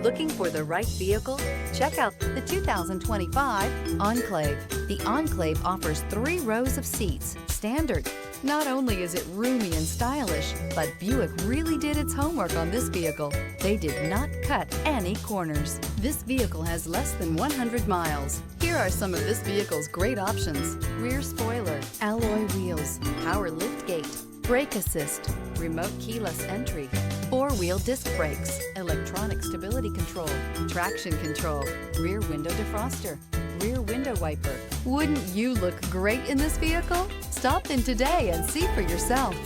Looking for the right vehicle? Check out the 2025 Enclave. The Enclave offers 3 rows of seats, standard. Not only is it roomy and stylish, but Buick really did its homework on this vehicle. They did not cut any corners. This vehicle has less than 100 miles. Here are some of this vehicle's great options: rear spoiler, alloy wheels, power liftgate, brake assist, remote keyless entry, 4-wheel disc brakes, electronic stability control, traction control, rear window defroster, rear window wiper. Wouldn't you look great in this vehicle? Stop in today and see for yourself.